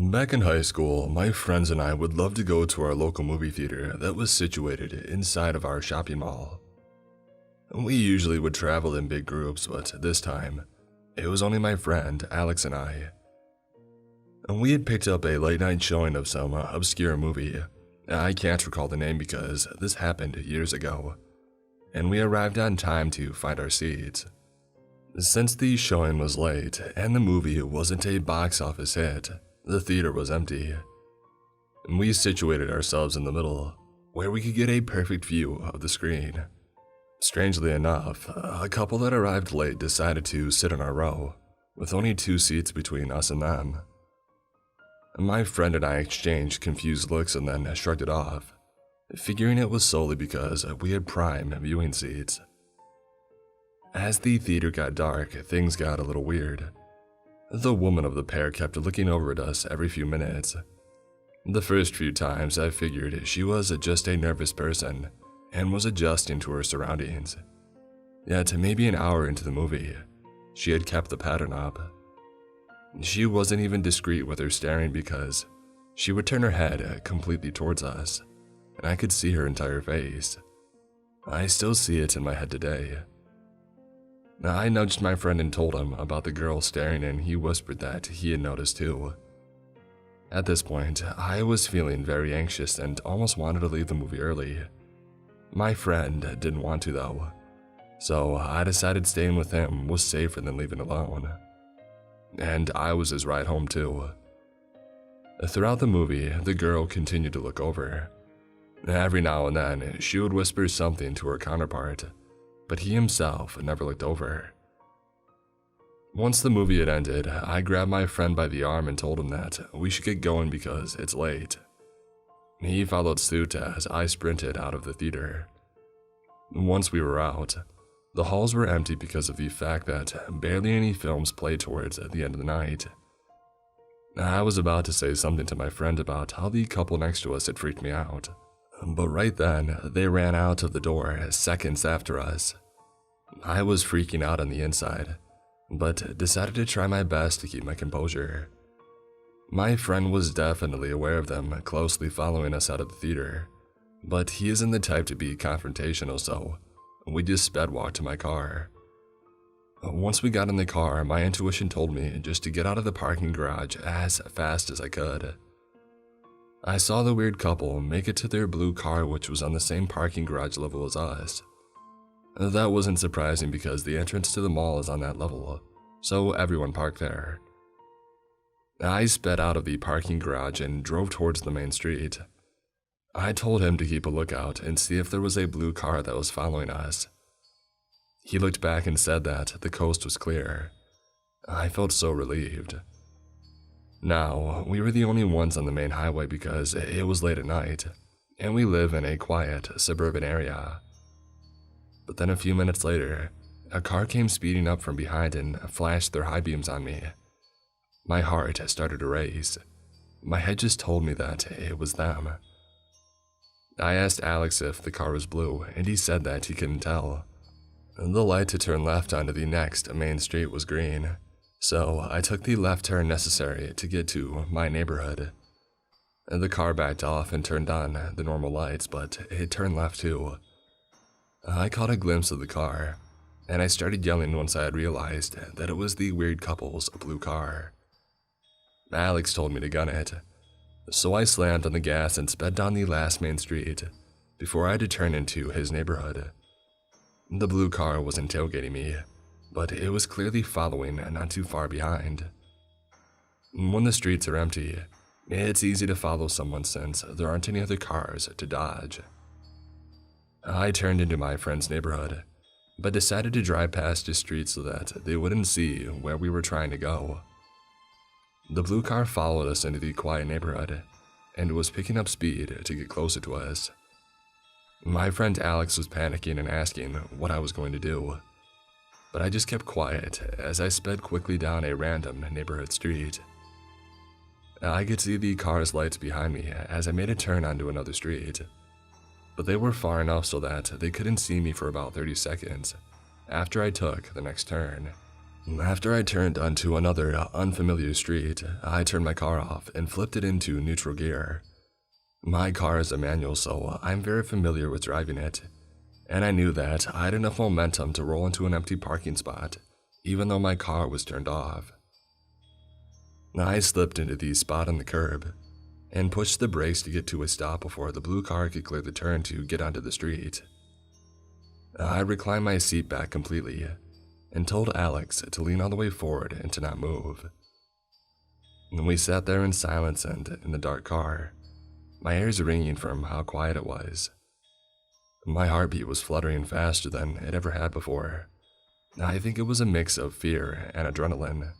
Back in high school, my friends and I would love to go to our local movie theater that was situated inside of our shopping mall. We usually would travel in big groups, but this time, it was only my friend Alex and I. We had picked up a late night showing of some obscure movie. I can't recall the name because this happened years ago, and we arrived on time to find our seats. Since the showing was late and the movie wasn't a box office hit, the theater was empty. We situated ourselves in the middle, where we could get a perfect view of the screen. Strangely enough, a couple that arrived late decided to sit in our row, with only 2 seats between us and them. My friend and I exchanged confused looks and then shrugged it off, figuring it was solely because we had prime viewing seats. As the theater got dark, things got a little weird. The woman of the pair kept looking over at us every few minutes. The first few times I figured she was just a nervous person and was adjusting to her surroundings. Yet maybe an hour into the movie, she had kept the pattern up. She wasn't even discreet with her staring because she would turn her head completely towards us, and I could see her entire face. I still see it in my head today. I nudged my friend and told him about the girl staring, and he whispered that he had noticed too. At this point, I was feeling very anxious and almost wanted to leave the movie early. My friend didn't want to though, so I decided staying with him was safer than leaving alone. And I was his ride home too. Throughout the movie, the girl continued to look over. Every now and then, she would whisper something to her counterpart, but he himself never looked over. Once the movie had ended, I grabbed my friend by the arm and told him that we should get going because it's late. He followed suit as I sprinted out of the theater. Once we were out, the halls were empty because of the fact that barely any films played towards the end of the night. I was about to say something to my friend about how the couple next to us had freaked me out, but right then, they ran out of the door seconds after us. I was freaking out on the inside, but decided to try my best to keep my composure. My friend was definitely aware of them closely following us out of the theater, but he isn't the type to be confrontational, so we just sped walked to my car. Once we got in the car, my intuition told me just to get out of the parking garage as fast as I could. I saw the weird couple make it to their blue car, which was on the same parking garage level as us. That wasn't surprising because the entrance to the mall is on that level, so everyone parked there. I sped out of the parking garage and drove towards the main street. I told him to keep a lookout and see if there was a blue car that was following us. He looked back and said that the coast was clear. I felt so relieved. Now, we were the only ones on the main highway because it was late at night, and we live in a quiet, suburban area. But then a few minutes later, a car came speeding up from behind and flashed their high beams on me. My heart started to race. My head just told me that it was them. I asked Alex if the car was blue, and he said that he couldn't tell. The light to turn left onto the next main street was green, so I took the left turn necessary to get to my neighborhood. The car backed off and turned on the normal lights, but it turned left too. I caught a glimpse of the car, and I started yelling once I had realized that it was the weird couple's blue car. Alex told me to gun it, so I slammed on the gas and sped down the last main street before I had to turn into his neighborhood. The blue car wasn't tailgating me, but it was clearly following not too far behind. When the streets are empty, it's easy to follow someone since there aren't any other cars to dodge. I turned into my friend's neighborhood, but decided to drive past his street so that they wouldn't see where we were trying to go. The blue car followed us into the quiet neighborhood, and was picking up speed to get closer to us. My friend Alex was panicking and asking what I was going to do, but I just kept quiet as I sped quickly down a random neighborhood street. I could see the car's lights behind me as I made a turn onto another street, but they were far enough so that they couldn't see me for about 30 seconds after I took the next turn. After I turned onto another unfamiliar street, I turned my car off and flipped it into neutral gear. My car is a manual, so I'm very familiar with driving it, and I knew that I had enough momentum to roll into an empty parking spot, even though my car was turned off. I slipped into the spot on the curb and pushed the brakes to get to a stop before the blue car could clear the turn to get onto the street. I reclined my seat back completely and told Alex to lean all the way forward and to not move. And we sat there in silence and in the dark car, my ears ringing from how quiet it was. My heartbeat was fluttering faster than it ever had before. I think it was a mix of fear and adrenaline.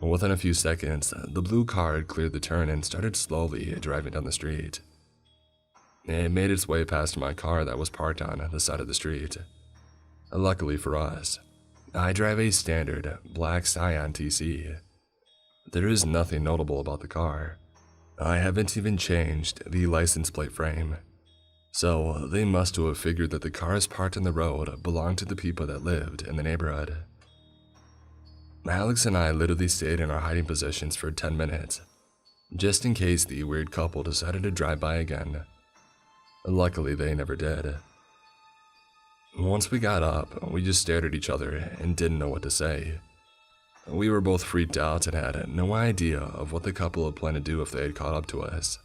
Within a few seconds, the blue car had cleared the turn and started slowly driving down the street. It made its way past my car that was parked on the side of the street. Luckily for us, I drive a standard black Scion TC. There is nothing notable about the car. I haven't even changed the license plate frame. So they must have figured that the cars parked on the road belonged to the people that lived in the neighborhood. Alex and I literally stayed in our hiding positions for 10 minutes, just in case the weird couple decided to drive by again. Luckily, they never did. Once we got up, we just stared at each other and didn't know what to say. We were both freaked out and had no idea of what the couple had planned to do if they had caught up to us.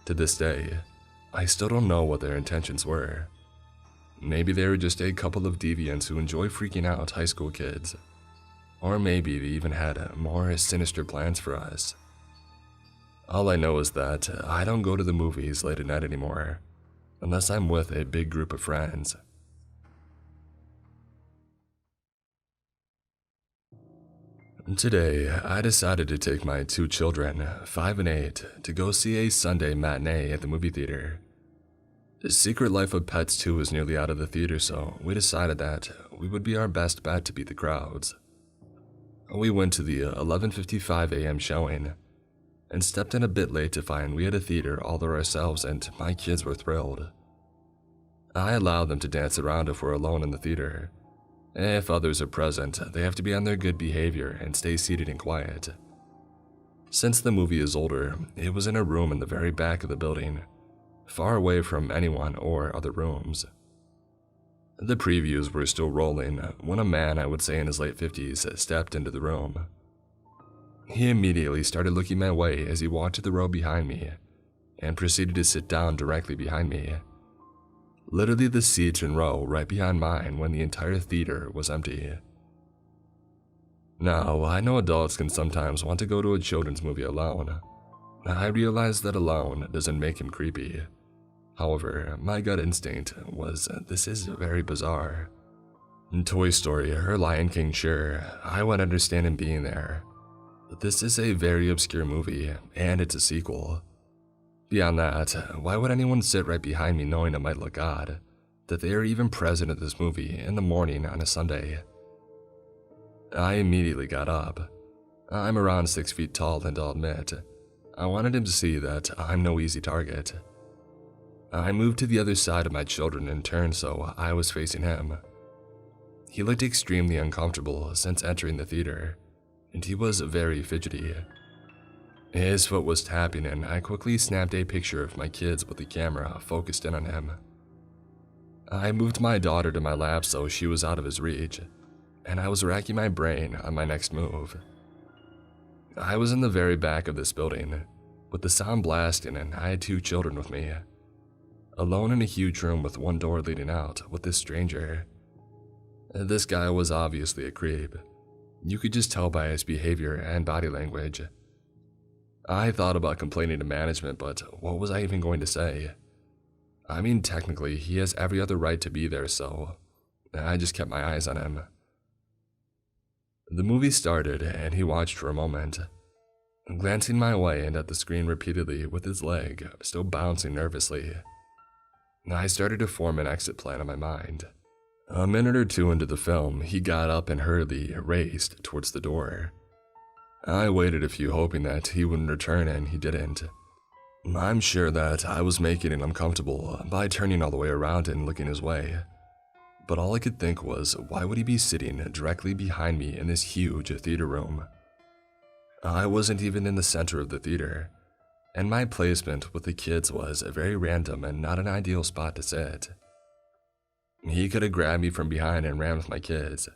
To this day, I still don't know what their intentions were. Maybe they were just a couple of deviants who enjoy freaking out high school kids. Or maybe they even had more sinister plans for us. All I know is that I don't go to the movies late at night anymore, unless I'm with a big group of friends. Today, I decided to take my two children, 5 and 8, to go see a Sunday matinee at the movie theater. The Secret Life of Pets 2 was nearly out of the theater, so we decided that we would be our best bet to beat the crowds. We went to the 11:55 a.m. showing, and stepped in a bit late to find we had a theater all to ourselves, and my kids were thrilled. I allowed them to dance around if we're alone in the theater. If others are present, they have to be on their good behavior and stay seated and quiet. Since the movie is older, it was in a room in the very back of the building, far away from anyone or other rooms. The previews were still rolling when a man, I would say in his late 50s, stepped into the room. He immediately started looking my way as he walked to the row behind me and proceeded to sit down directly behind me. Literally the seat and row right behind mine when the entire theater was empty. Now, I know adults can sometimes want to go to a children's movie alone. I realize that alone doesn't make him creepy. However, my gut instinct was this is very bizarre. In Toy Story or Lion King, sure, I would understand him being there. But this is a very obscure movie, and it's a sequel. Beyond that, why would anyone sit right behind me knowing it might look odd that they are even present at this movie in the morning on a Sunday? I immediately got up. I'm around 6 feet tall, and I'll admit, I wanted him to see that I'm no easy target. I moved to the other side of my children and turned so I was facing him. He looked extremely uncomfortable since entering the theater, and he was very fidgety. His foot was tapping, and I quickly snapped a picture of my kids with the camera focused in on him. I moved my daughter to my lap so she was out of his reach, and I was racking my brain on my next move. I was in the very back of this building, with the sound blasting, and I had 2 children with me, alone in a huge room with one door leading out with this stranger. This guy was obviously a creep. You could just tell by his behavior and body language. I thought about complaining to management, but what was I even going to say? I mean, technically, he has every other right to be there, so I just kept my eyes on him. The movie started, and he watched for a moment, glancing my way and at the screen repeatedly with his leg still bouncing nervously. I started to form an exit plan in my mind. A minute or two into the film, he got up and hurriedly raced towards the door. I waited a few, hoping that he wouldn't return, and he didn't. I'm sure that I was making it uncomfortable by turning all the way around and looking his way, but all I could think was, why would he be sitting directly behind me in this huge theater room? I wasn't even in the center of the theater, and my placement with the kids was very random and not an ideal spot to sit. He could have grabbed me from behind and ran with my kids.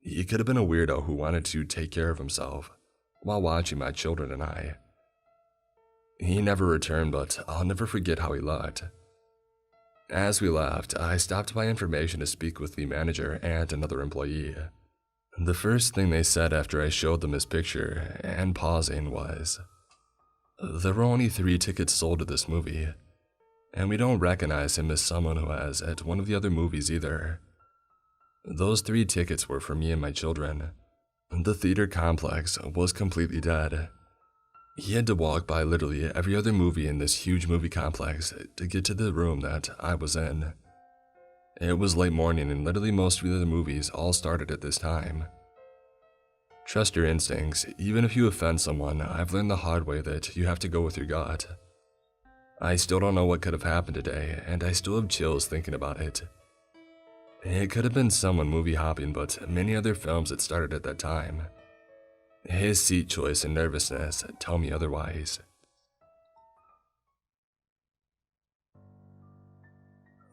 He could have been a weirdo who wanted to take care of himself while watching my children and I. He never returned, but I'll never forget how he looked. As we left, I stopped by information to speak with the manager and another employee. The first thing they said after I showed them his picture and pausing was, "There were only 3 tickets sold to this movie, and we don't recognize him as someone who has at one of the other movies either. Those 3 tickets were for me and my children. The theater complex was completely dead. He had to walk by literally every other movie in this huge movie complex to get to the room that I was in. It was late morning and literally most of the other movies all started at this time. Trust your instincts. Even if you offend someone, I've learned the hard way that you have to go with your gut. I still don't know what could have happened today, and I still have chills thinking about it. It could have been someone movie hopping, but many other films that started at that time. His seat choice and nervousness tell me otherwise."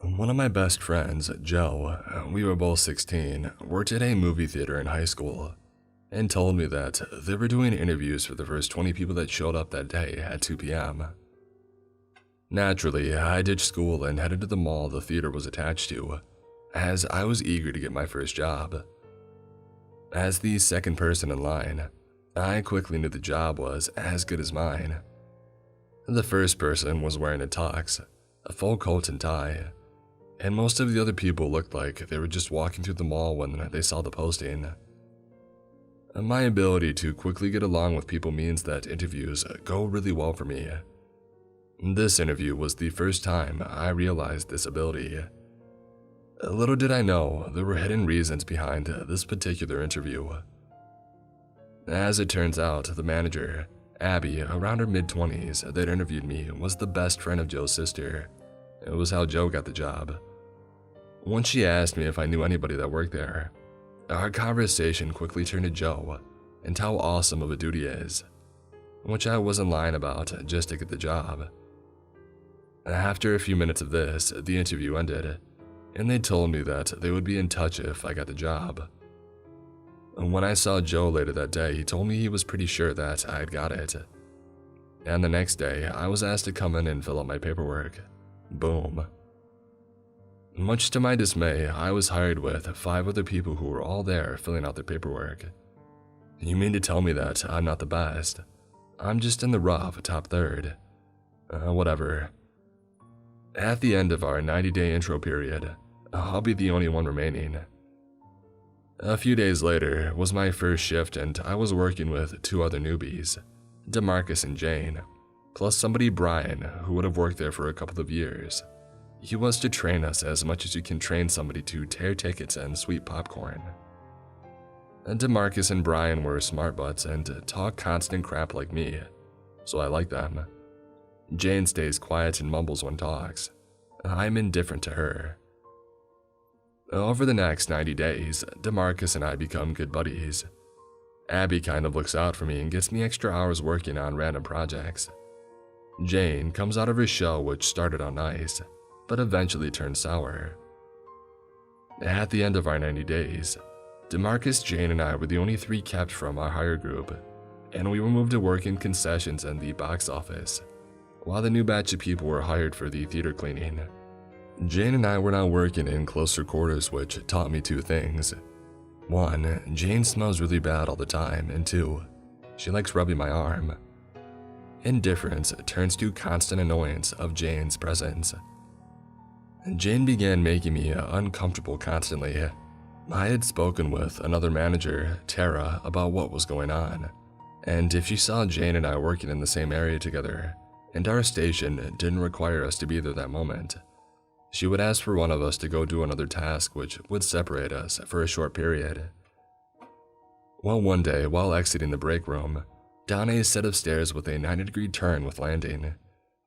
One of my best friends, Joe, we were both 16, worked at a movie theater in high school, and told me that they were doing interviews for the first 20 people that showed up that day at 2 p.m. Naturally, I ditched school and headed to the mall the theater was attached to, as I was eager to get my first job. As the second person in line, I quickly knew the job was as good as mine. The first person was wearing a tux, a full coat and tie, and most of the other people looked like they were just walking through the mall when they saw the posting. My ability to quickly get along with people means that interviews go really well for me. This interview was the first time I realized this ability. Little did I know there were hidden reasons behind this particular interview. As it turns out, the manager, Abby, around her mid-20s, that interviewed me was the best friend of Joe's sister. It was how Joe got the job. Once she asked me if I knew anybody that worked there, our conversation quickly turned to Joe and how awesome of a dude he is, which I wasn't lying about just to get the job. After a few minutes of this, the interview ended, and they told me that they would be in touch if I got the job. When I saw Joe later that day, he told me he was pretty sure that I had got it. And the next day, I was asked to come in and fill out my paperwork. Boom. Much to my dismay, I was hired with 5 other people who were all there filling out their paperwork. You mean to tell me that I'm not the best? I'm just in the rough top third. Whatever. At the end of our 90-day intro period, I'll be the only one remaining. A few days later was my first shift, and I was working with 2 other newbies, DeMarcus and Jane, plus somebody, Brian, who would have worked there for a couple of years. He was to train us as much as you can train somebody to tear tickets and sweep popcorn. DeMarcus and Brian were smart butts and talk constant crap like me, so I like them. Jane stays quiet and mumbles when talks. I'm indifferent to her. Over the next 90 days, DeMarcus and I become good buddies. Abby kind of looks out for me and gets me extra hours working on random projects. Jane comes out of her shell, which started on nice, but eventually turned sour. At the end of our 90 days, DeMarcus, Jane, and I were the only 3 kept from our hire group, and we were moved to work in concessions and the box office, while the new batch of people were hired for the theater cleaning. Jane and I were now working in closer quarters, which taught me 2 things. 1, Jane smells really bad all the time, and 2, she likes rubbing my arm. Indifference turns to constant annoyance of Jane's presence. Jane began making me uncomfortable constantly. I had spoken with another manager, Tara, about what was going on, and if she saw Jane and I working in the same area together, and our station didn't require us to be there that moment, she would ask for one of us to go do another task which would separate us for a short period. Well, one day, while exiting the break room, down a set of stairs with a 90-degree turn with landing,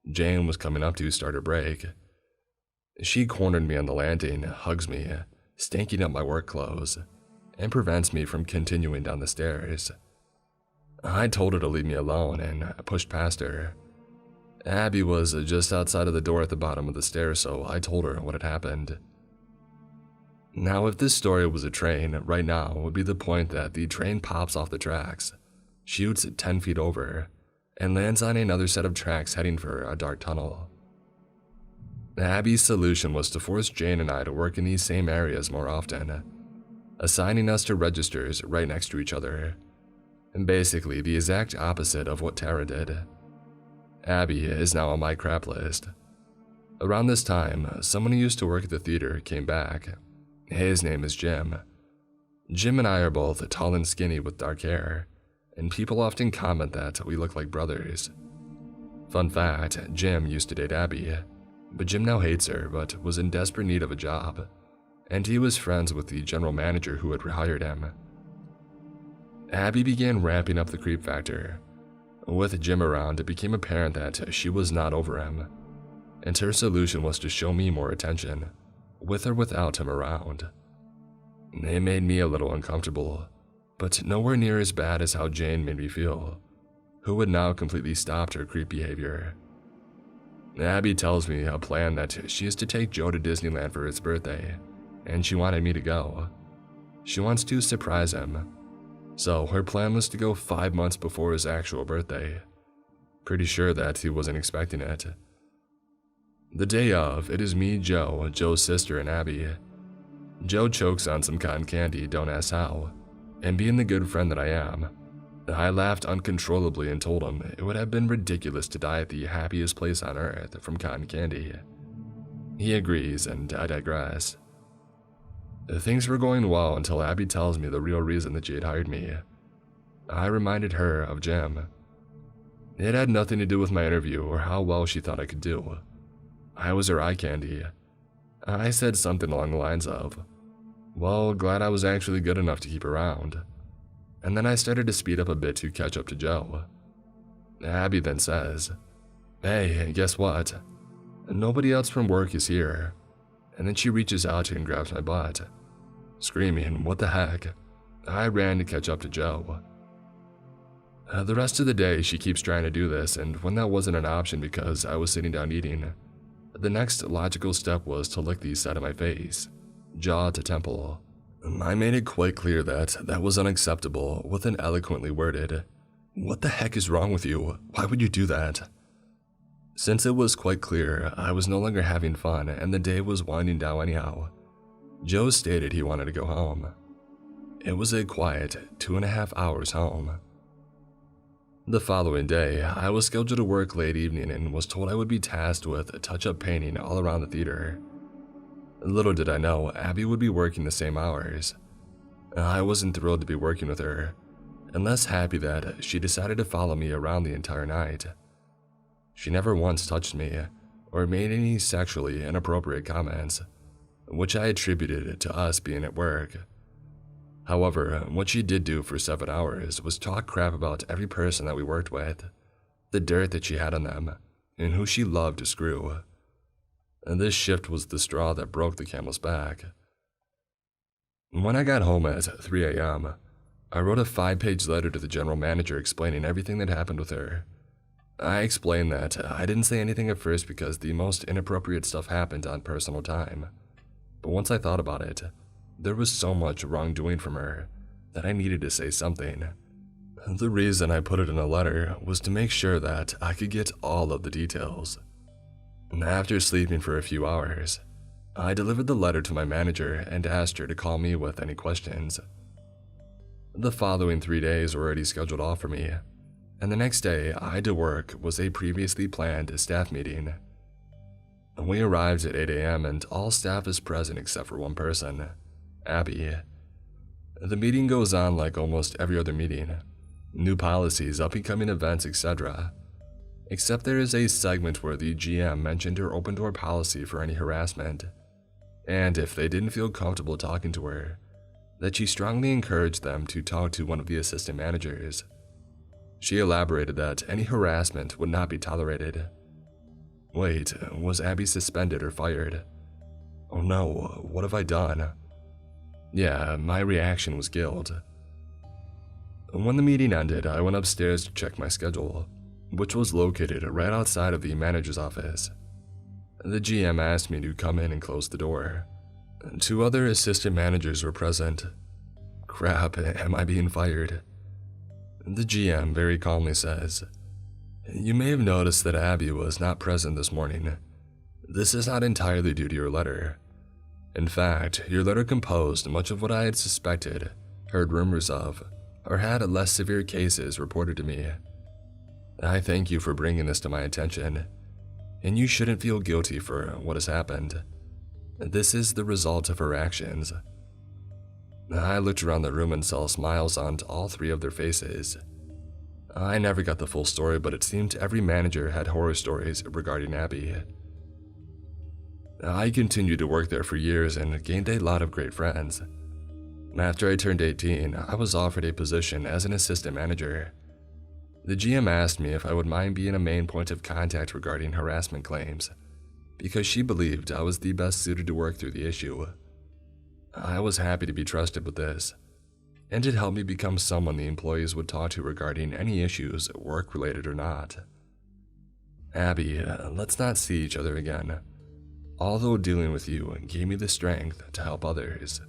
Jane was coming up to start her break. She cornered me on the landing, hugs me, stinking up my work clothes, and prevents me from continuing down the stairs. I told her to leave me alone and pushed past her. Abby was just outside of the door at the bottom of the stairs, so I told her what had happened. Now, if this story was a train, right now would be the point that the train pops off the tracks, shoots 10 feet over, and lands on another set of tracks heading for a dark tunnel. Abby's solution was to force Jane and I to work in these same areas more often, assigning us to registers right next to each other, and basically the exact opposite of what Tara did. Abby is now on my crap list. Around this time, someone who used to work at the theater came back. His name is Jim. Jim and I are both tall and skinny with dark hair, and people often comment that we look like brothers. Fun fact, Jim used to date Abby, but Jim now hates her but was in desperate need of a job, and he was friends with the general manager who had rehired him. Abby began ramping up the creep factor. With Jim around, it became apparent that she was not over him, and her solution was to show me more attention, with or without him around. It made me a little uncomfortable, but nowhere near as bad as how Jane made me feel, who had now completely stopped her creep behavior. Abby tells me a plan that she is to take Joe to Disneyland for his birthday, and she wanted me to go. She wants to surprise him, so her plan was to go 5 months before his actual birthday. Pretty sure that he wasn't expecting it. The day of, it is me, Joe, Joe's sister, and Abby. Joe chokes on some cotton candy, don't ask how, and being the good friend that I am, I laughed uncontrollably and told him it would have been ridiculous to die at the happiest place on earth from cotton candy. He agrees, and I digress. Things were going well until Abby tells me the real reason that she had hired me. I reminded her of Jim. It had nothing to do with my interview or how well she thought I could do. I was her eye candy. I said something along the lines of, well, glad I was actually good enough to keep around. And then I started to speed up a bit to catch up to Joe. Abby then says, hey, guess what? Nobody else from work is here. And then she reaches out and grabs my butt. Screaming, what the heck? I ran to catch up to Joe. The rest of the day she keeps trying to do this, and when that wasn't an option because I was sitting down eating, the next logical step was to lick the side of my face, jaw to temple. I made it quite clear that that was unacceptable with an eloquently worded, what the heck is wrong with you? Why would you do that? Since it was quite clear I was no longer having fun and the day was winding down anyhow, Joe stated he wanted to go home. It was a quiet 2.5 hours home. The following day, I was scheduled to work late evening and was told I would be tasked with touch-up painting all around the theater. Little did I know, Abby would be working the same hours. I wasn't thrilled to be working with her, and less happy that she decided to follow me around the entire night. She never once touched me, or made any sexually inappropriate comments, which I attributed to us being at work. However, what she did do for 7 hours was talk crap about every person that we worked with, the dirt that she had on them, and who she loved to screw. And this shift was the straw that broke the camel's back. When I got home at 3 a.m., I wrote a 5-page letter to the general manager explaining everything that happened with her. I explained that I didn't say anything at first because the most inappropriate stuff happened on personal time. But once I thought about it, there was so much wrongdoing from her that I needed to say something. The reason I put it in a letter was to make sure that I could get all of the details. After sleeping for a few hours, I delivered the letter to my manager and asked her to call me with any questions. The following 3 days were already scheduled off for me, and the next day I had to work was a previously planned staff meeting. We arrived at 8 a.m. and all staff is present except for one person, Abby. The meeting goes on like almost every other meeting. New policies, up-and-coming events, etc. Except there is a segment where the GM mentioned her open-door policy for any harassment, and if they didn't feel comfortable talking to her, that she strongly encouraged them to talk to one of the assistant managers. She elaborated that any harassment would not be tolerated. Wait, was Abby suspended or fired? Oh no, what have I done? Yeah, my reaction was guilt. When the meeting ended, I went upstairs to check my schedule, which was located right outside of the manager's office. The GM asked me to come in and close the door. 2 other assistant managers were present. Crap, am I being fired? The GM very calmly says, "You may have noticed that Abby was not present this morning. This is not entirely due to your letter. In fact, your letter composed much of what I had suspected, heard rumors of, or had less severe cases reported to me. I thank you for bringing this to my attention, and you shouldn't feel guilty for what has happened. This is the result of her actions." I looked around the room and saw smiles on all 3 of their faces. I never got the full story, but it seemed every manager had horror stories regarding Abby. I continued to work there for years and gained a lot of great friends. After I turned 18, I was offered a position as an assistant manager. The GM asked me if I would mind being a main point of contact regarding harassment claims, because she believed I was the best suited to work through the issue. I was happy to be trusted with this, and it helped me become someone the employees would talk to regarding any issues, work-related or not. Abby, let's not see each other again. Although dealing with you gave me the strength to help others.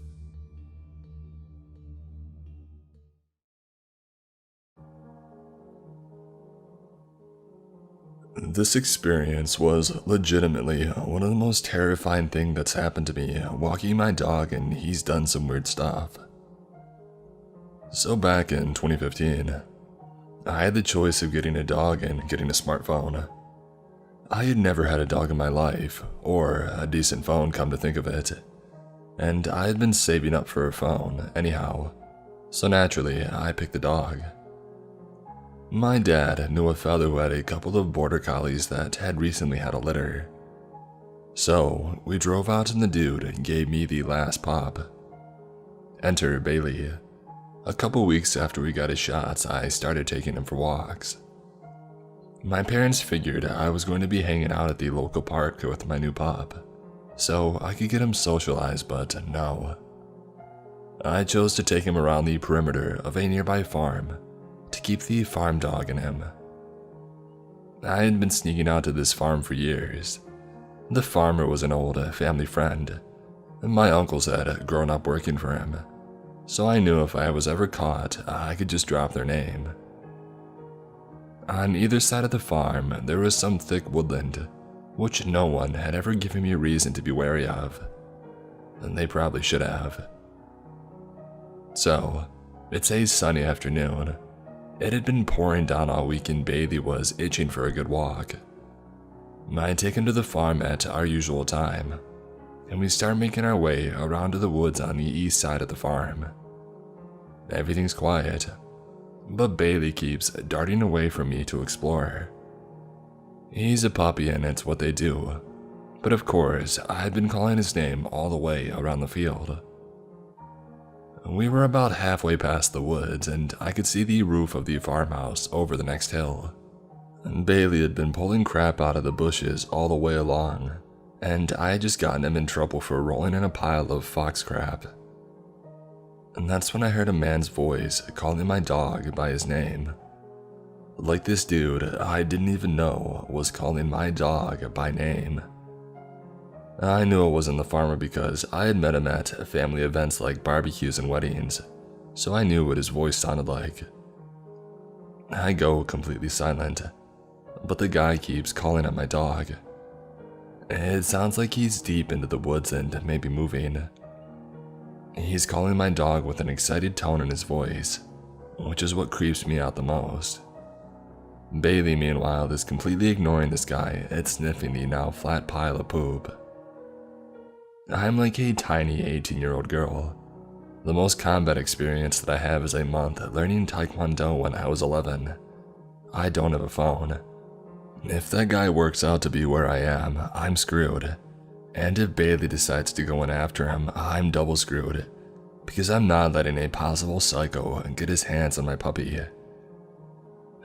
This experience was legitimately one of the most terrifying things that's happened to me walking my dog, and he's done some weird stuff. So back in 2015, I had the choice of getting a dog and getting a smartphone. I had never had a dog in my life, or a decent phone come to think of it, and I had been saving up for a phone anyhow, so naturally I picked the dog. My dad knew a fellow who had a couple of border collies that had recently had a litter. So we drove out and the dude gave me the last pup. Enter Bailey. A couple weeks after we got his shots, I started taking him for walks. My parents figured I was going to be hanging out at the local park with my new pup, so I could get him socialized, but no. I chose to take him around the perimeter of a nearby farm to keep the farm dog in him. I had been sneaking out to this farm for years. The farmer was an old family friend, and my uncles had grown up working for him, so I knew if I was ever caught, I could just drop their name. On either side of the farm, there was some thick woodland, which no one had ever given me a reason to be wary of, and they probably should have. So, it's a sunny afternoon. It had been pouring down all week and Bailey was itching for a good walk. I take him to the farm at our usual time, and we start making our way around to the woods on the east side of the farm. Everything's quiet, but Bailey keeps darting away from me to explore. He's a puppy and it's what they do, but of course I had been calling his name all the way around the field. We were about halfway past the woods and I could see the roof of the farmhouse over the next hill. Bailey had been pulling crap out of the bushes all the way along, and I had just gotten him in trouble for rolling in a pile of fox crap. And that's when I heard a man's voice calling my dog by his name. Like this dude I didn't even know was calling my dog by name. I knew it wasn't the farmer because I had met him at family events like barbecues and weddings, so I knew what his voice sounded like. I go completely silent, but the guy keeps calling at my dog. It sounds like he's deep into the woods and maybe moving. He's calling my dog with an excited tone in his voice, which is what creeps me out the most. Bailey, meanwhile, is completely ignoring this guy and sniffing the now flat pile of poop. I'm like a tiny 18-year-old girl. The most combat experience that I have is a month learning Taekwondo when I was 11. I don't have a phone. If that guy works out to be where I am, I'm screwed. And if Bailey decides to go in after him, I'm double screwed, because I'm not letting a possible psycho get his hands on my puppy.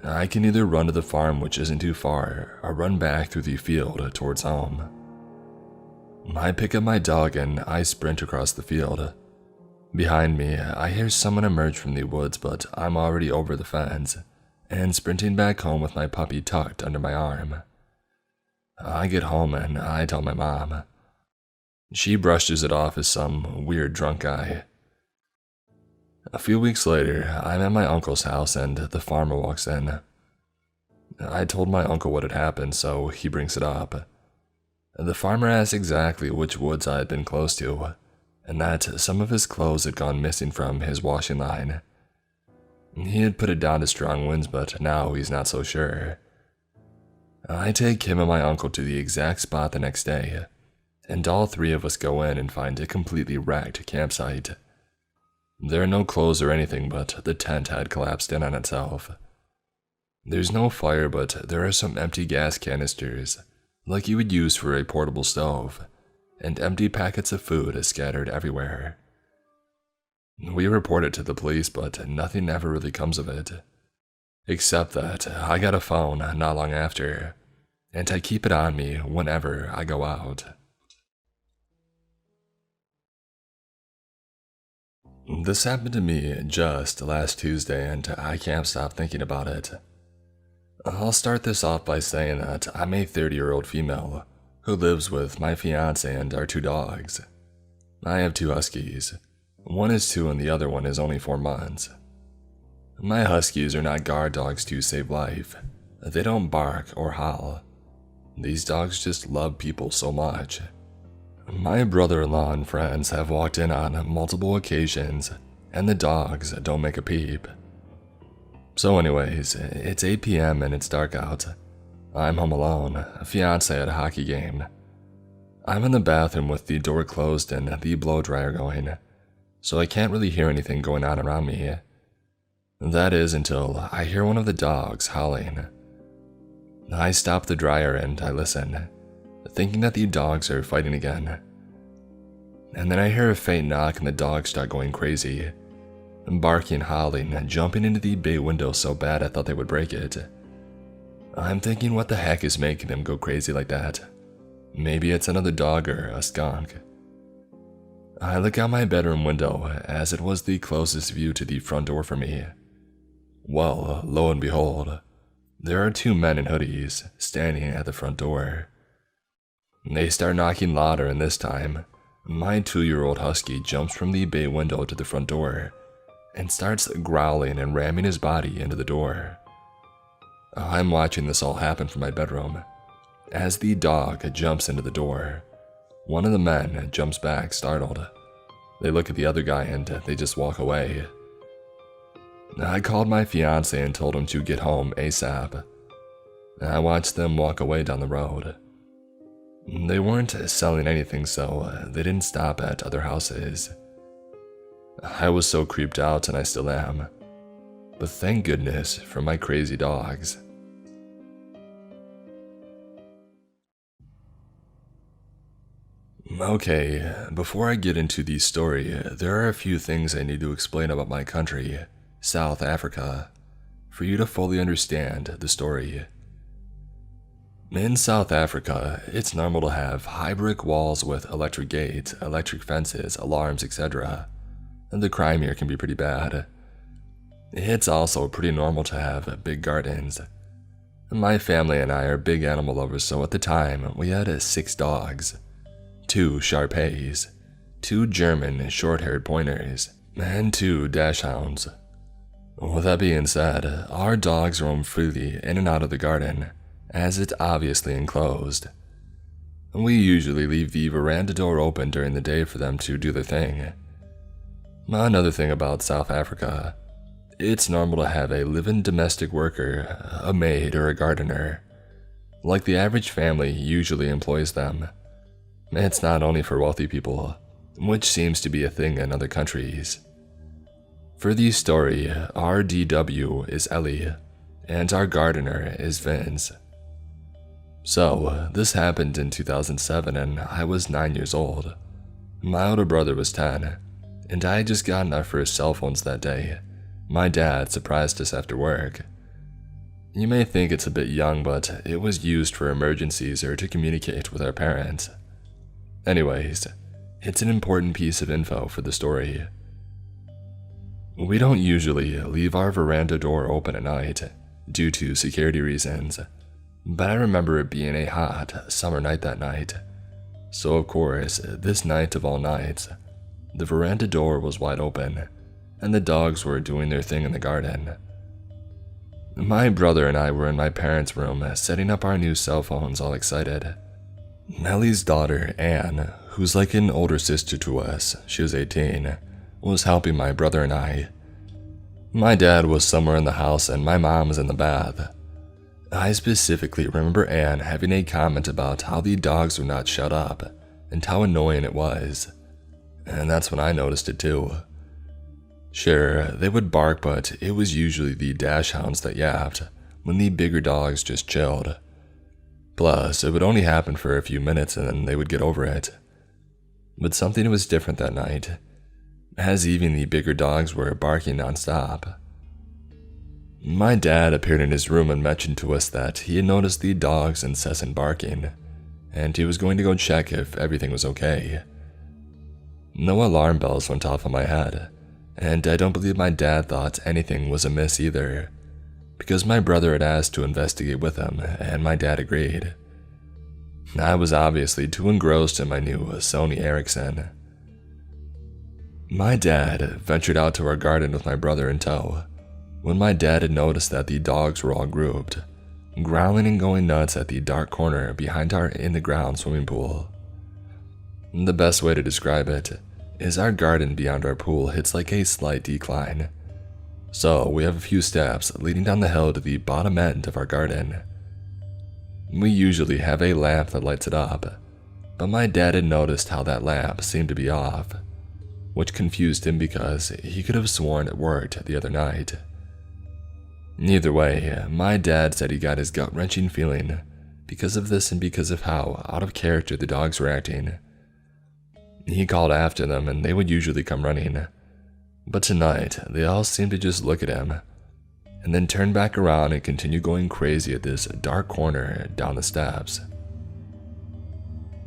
I can either run to the farm, which isn't too far, or run back through the field towards home. I pick up my dog and I sprint across the field. Behind me, I hear someone emerge from the woods, but I'm already over the fence and sprinting back home with my puppy tucked under my arm. I get home and I tell my mom. She brushes it off as some weird drunk guy. A few weeks later, I'm at my uncle's house and the farmer walks in. I told my uncle what had happened, so he brings it up. The farmer asked exactly which woods I had been close to, and that some of his clothes had gone missing from his washing line. He had put it down to strong winds, but now he's not so sure. I take him and my uncle to the exact spot the next day, and all three of us go in and find a completely wrecked campsite. There are no clothes or anything, but the tent had collapsed in on itself. There's no fire, but there are some empty gas canisters, like you would use for a portable stove, and empty packets of food scattered everywhere. We report it to the police, but nothing ever really comes of it. Except that I got a phone not long after, and I keep it on me whenever I go out. This happened to me just last Tuesday, and I can't stop thinking about it. I'll start this off by saying that I'm a 30-year-old female who lives with my fiance and our 2 dogs. I have 2 huskies. One is 2 and the other one is only 4 months. My huskies are not guard dogs to save life. They don't bark or howl. These dogs just love people so much. My brother-in-law and friends have walked in on multiple occasions, and the dogs don't make a peep. So anyways, it's 8 p.m. and it's dark out. I'm home alone, fiance at a hockey game. I'm in the bathroom with the door closed and the blow dryer going, so I can't really hear anything going on around me. That is until I hear one of the dogs howling. I stop the dryer and I listen, thinking that the dogs are fighting again. And then I hear a faint knock and the dogs start going crazy, barking, howling, and jumping into the bay window so bad I thought they would break it. I'm thinking, what the heck is making them go crazy like that? Maybe it's another dog or a skunk. I look out my bedroom window, as it was the closest view to the front door for me. Well, lo and behold, there are 2 men in hoodies standing at the front door. They start knocking louder, and this time, my 2-year-old husky jumps from the bay window to the front door and starts growling and ramming his body into the door. I'm watching this all happen from my bedroom. As the dog jumps into the door, one of the men jumps back, startled. They look at the other guy and they just walk away. I called my fiance and told him to get home ASAP. I watched them walk away down the road. They weren't selling anything, so they didn't stop at other houses. I was so creeped out, and I still am. But thank goodness for my crazy dogs. Okay, before I get into the story, there are a few things I need to explain about my country, South Africa, for you to fully understand the story. In South Africa, it's normal to have high brick walls with electric gates, electric fences, alarms, etc. And the crime here can be pretty bad. It's also pretty normal to have big gardens. My family and I are big animal lovers, so at the time, we had 6 dogs, 2 Shar-Peis, 2 German short-haired pointers, and 2 dachshunds. With that being said, our dogs roam freely in and out of the garden, as it's obviously enclosed. We usually leave the veranda door open during the day for them to do their thing. Another thing about South Africa, it's normal to have a live-in domestic worker, a maid, or a gardener. Like the average family usually employs them. It's not only for wealthy people, which seems to be a thing in other countries. For the story, our DW is Ellie, and our gardener is Vince. So, this happened in 2007 and I was 9 years old. My older brother was 10, and I had just gotten our first cell phones that day. My dad surprised us after work. You may think it's a bit young, but it was used for emergencies or to communicate with our parents. Anyways, it's an important piece of info for the story. We don't usually leave our veranda door open at night due to security reasons, but I remember it being a hot summer night that night. So of course, this night of all nights, the veranda door was wide open, and the dogs were doing their thing in the garden. My brother and I were in my parents' room setting up our new cell phones, all excited. Nellie's daughter, Anne, who's like an older sister to us, she was 18, was helping my brother and I. My dad was somewhere in the house and my mom was in the bath. I specifically remember Anne having a comment about how the dogs were not shut up and how annoying it was. And that's when I noticed it too. Sure, they would bark, but it was usually the dachshunds that yapped when the bigger dogs just chilled. Plus, it would only happen for a few minutes and then they would get over it. But something was different that night, as even the bigger dogs were barking nonstop. My dad appeared in his room and mentioned to us that he had noticed the dog's incessant barking, and he was going to go check if everything was okay. No alarm bells went off on my head, and I don't believe my dad thought anything was amiss either, because my brother had asked to investigate with him, and my dad agreed. I was obviously too engrossed in my new Sony Ericsson. My dad ventured out to our garden with my brother in tow, when my dad had noticed that the dogs were all grouped, growling and going nuts at the dark corner behind our in-the-ground swimming pool. The best way to describe it is our garden beyond our pool hits like a slight decline, so we have a few steps leading down the hill to the bottom end of our garden. We usually have a lamp that lights it up, but my dad had noticed how that lamp seemed to be off, which confused him because he could have sworn it worked the other night. Either way, my dad said he got his gut-wrenching feeling because of this and because of how out of character the dogs were acting. He called after them and they would usually come running, but tonight they all seemed to just look at him and then turn back around and continue going crazy at this dark corner down the steps.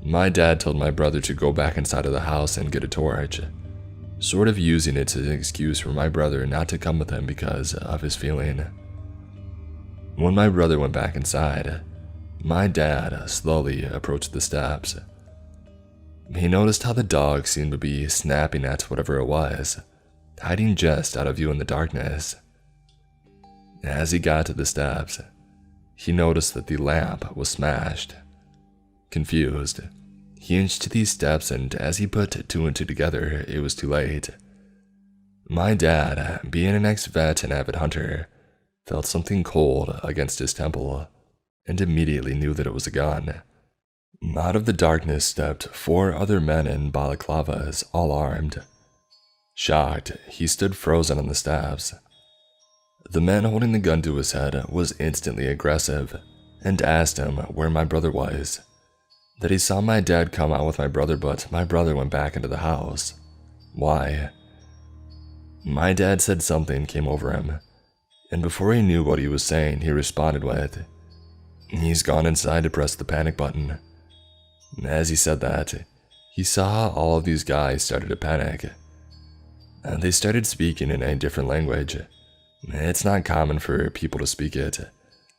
My dad told my brother to go back inside of the house and get a torch, sort of using it as an excuse for my brother not to come with him because of his feeling. When my brother went back inside, my dad slowly approached the steps. He noticed how the dog seemed to be snapping at whatever it was, hiding just out of view in the darkness. As he got to the steps, he noticed that the lamp was smashed. Confused, he inched to these steps, and as he put two and two together, it was too late. My dad, being an ex-vet and avid hunter, felt something cold against his temple, and immediately knew that it was a gun. Out of the darkness stepped 4 other men in balaclavas, all armed. Shocked, he stood frozen on the steps. The man holding the gun to his head was instantly aggressive and asked him where my brother was. That he saw my dad come out with my brother, but my brother went back into the house. Why? My dad said something came over him, and before he knew what he was saying, he responded with, "He's gone inside to press the panic button." As he said that, he saw all of these guys started to panic. And they started speaking in a different language. It's not common for people to speak it,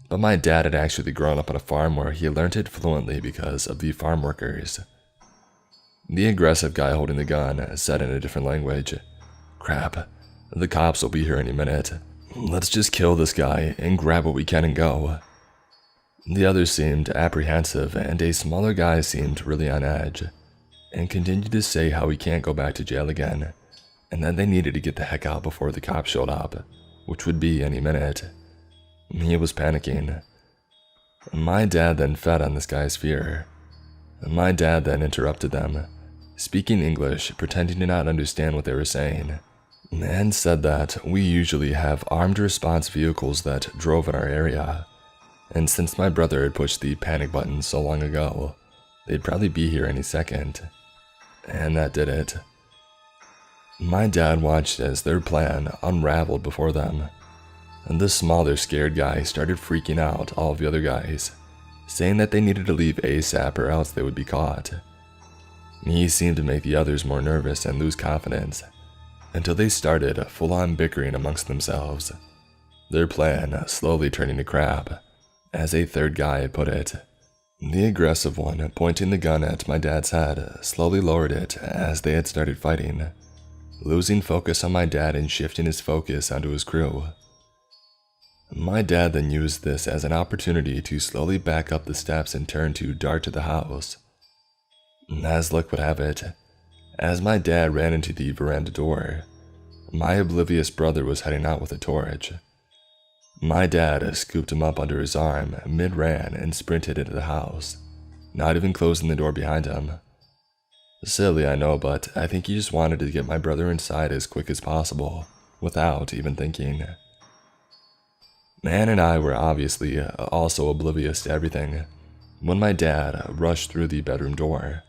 but my dad had actually grown up on a farm where he learned it fluently because of the farm workers. The aggressive guy holding the gun said in a different language, "Crap, the cops will be here any minute. Let's just kill this guy and grab what we can and go." The others seemed apprehensive, and a smaller guy seemed really on edge, and continued to say how he can't go back to jail again, and that they needed to get the heck out before the cops showed up, which would be any minute. He was panicking. My dad then fed on this guy's fear. My dad then interrupted them, speaking English, pretending to not understand what they were saying, and said that we usually have armed response vehicles that drove in our area, and since my brother had pushed the panic button so long ago, they'd probably be here any second. And that did it. My dad watched as their plan unraveled before them, and the smaller scared guy started freaking out all of the other guys, saying that they needed to leave ASAP or else they would be caught. He seemed to make the others more nervous and lose confidence, until they started full-on bickering amongst themselves. Their plan slowly turning to crap, as a third guy put it. The aggressive one, pointing the gun at my dad's head, slowly lowered it as they had started fighting, losing focus on my dad and shifting his focus onto his crew. My dad then used this as an opportunity to slowly back up the steps and turn to dart to the house. As luck would have it, as my dad ran into the veranda door, my oblivious brother was heading out with a torch. My dad scooped him up under his arm mid-ran and sprinted into the house, not even closing the door behind him. Silly, I know, but I think he just wanted to get my brother inside as quick as possible, without even thinking. Anne and I were obviously also oblivious to everything when my dad rushed through the bedroom door,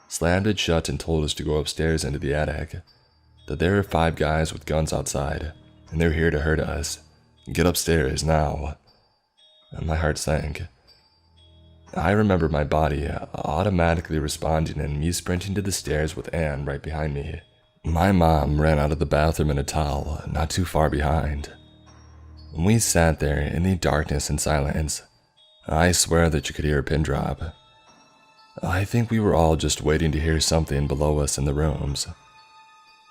slammed it shut and told us to go upstairs into the attic, that there are 5 guys with guns outside, and they're here to hurt us. Get upstairs now. And my heart sank. I remember my body automatically responding and me sprinting to the stairs with Anne right behind me. My mom ran out of the bathroom in a towel, not too far behind. We sat there in the darkness and silence. I swear that you could hear a pin drop. I think we were all just waiting to hear something below us in the rooms.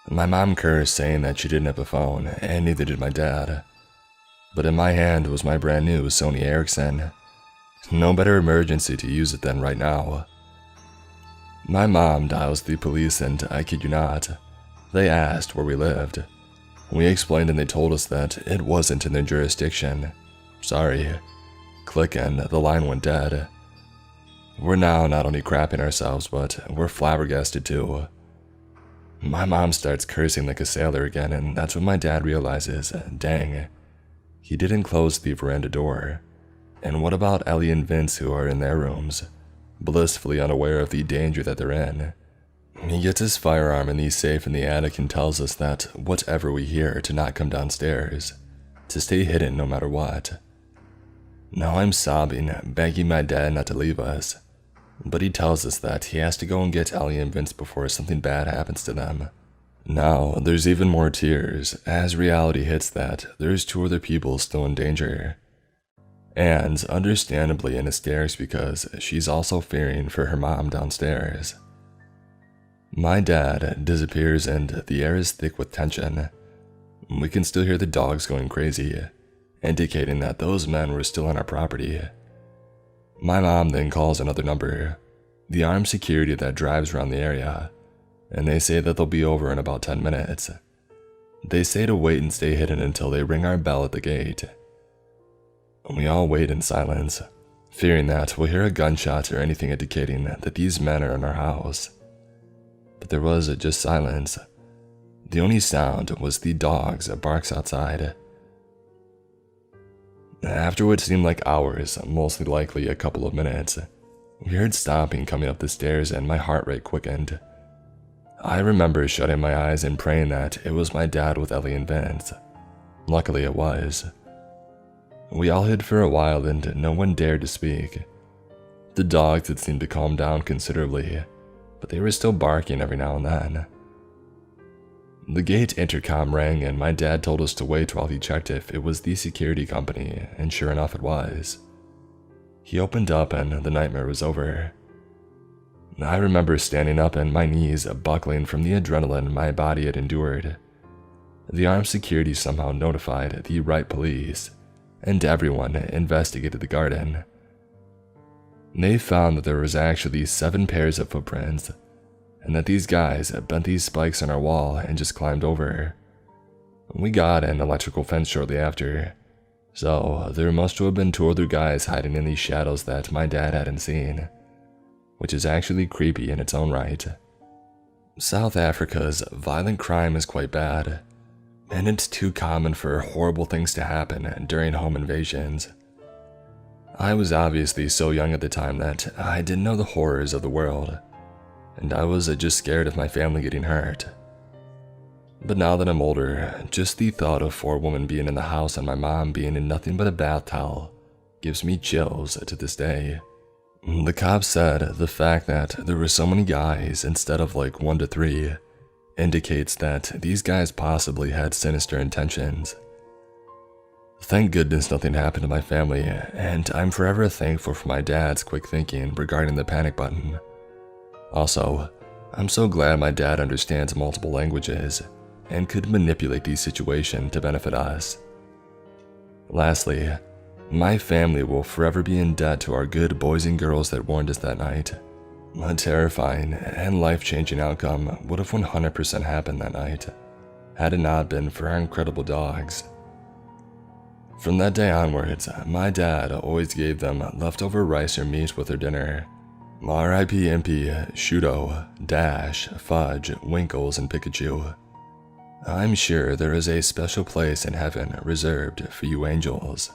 My mom cursed, saying that she didn't have a phone, and neither did my dad. But in my hand was my brand new Sony Ericsson. No better emergency to use it than right now. My mom dials the police and, I kid you not, they asked where we lived. We explained and they told us that it wasn't in their jurisdiction. Sorry. Click and the line went dead. We're now not only crapping ourselves, but we're flabbergasted too. My mom starts cursing like a sailor again, and that's when my dad realizes, dang, he didn't close the veranda door. And what about Ellie and Vince, who are in their rooms, blissfully unaware of the danger that they're in? He gets his firearm in the safe in the attic and tells us that whatever we hear to not come downstairs, to stay hidden no matter what. Now I'm sobbing, begging my dad not to leave us, but he tells us that he has to go and get Ellie and Vince before something bad happens to them. Now, there's even more tears as reality hits that there's 2 other people still in danger. And understandably in hysterics because she's also fearing for her mom downstairs. My dad disappears and the air is thick with tension. We can still hear the dogs going crazy, indicating that those men were still on our property. My mom then calls another number, the armed security that drives around the area, and they say that they'll be over in about 10 minutes. They say to wait and stay hidden until they ring our bell at the gate. We all wait in silence, fearing that we'll hear a gunshot or anything indicating that these men are in our house. But there was just silence. The only sound was the dog's barks outside. After what seemed like hours, mostly likely a couple of minutes, we heard stomping coming up the stairs and my heart rate quickened. I remember shutting my eyes and praying that it was my dad with Ellie and Vince. Luckily it was. We all hid for a while and no one dared to speak. The dogs had seemed to calm down considerably, but they were still barking every now and then. The gate intercom rang and my dad told us to wait while he checked if it was the security company, and sure enough it was. He opened up and the nightmare was over. I remember standing up and my knees buckling from the adrenaline my body had endured. The armed security somehow notified the right police, and everyone investigated the garden. They found that there was actually 7 pairs of footprints, and that these guys bent these spikes on our wall and just climbed over. We got an electrical fence shortly after, so there must have been 2 other guys hiding in these shadows that my dad hadn't seen, which is actually creepy in its own right. South Africa's violent crime is quite bad, and it's too common for horrible things to happen during home invasions. I was obviously so young at the time that I didn't know the horrors of the world, and I was just scared of my family getting hurt. But now that I'm older, just the thought of 4 women being in the house and my mom being in nothing but a bath towel gives me chills to this day. The cops said the fact that there were so many guys instead of like 1 to 3 indicates that these guys possibly had sinister intentions. Thank goodness nothing happened to my family, and I'm forever thankful for my dad's quick thinking regarding the panic button. Also, I'm so glad my dad understands multiple languages and could manipulate these situations to benefit us. Lastly, my family will forever be in debt to our good boys and girls that warned us that night. A terrifying and life-changing outcome would have 100% happened that night, had it not been for our incredible dogs. From that day onwards, my dad always gave them leftover rice or meat with their dinner. R.I.P. Impy, Shudo, Dash, Fudge, Winkles, and Pikachu. I'm sure there is a special place in heaven reserved for you angels.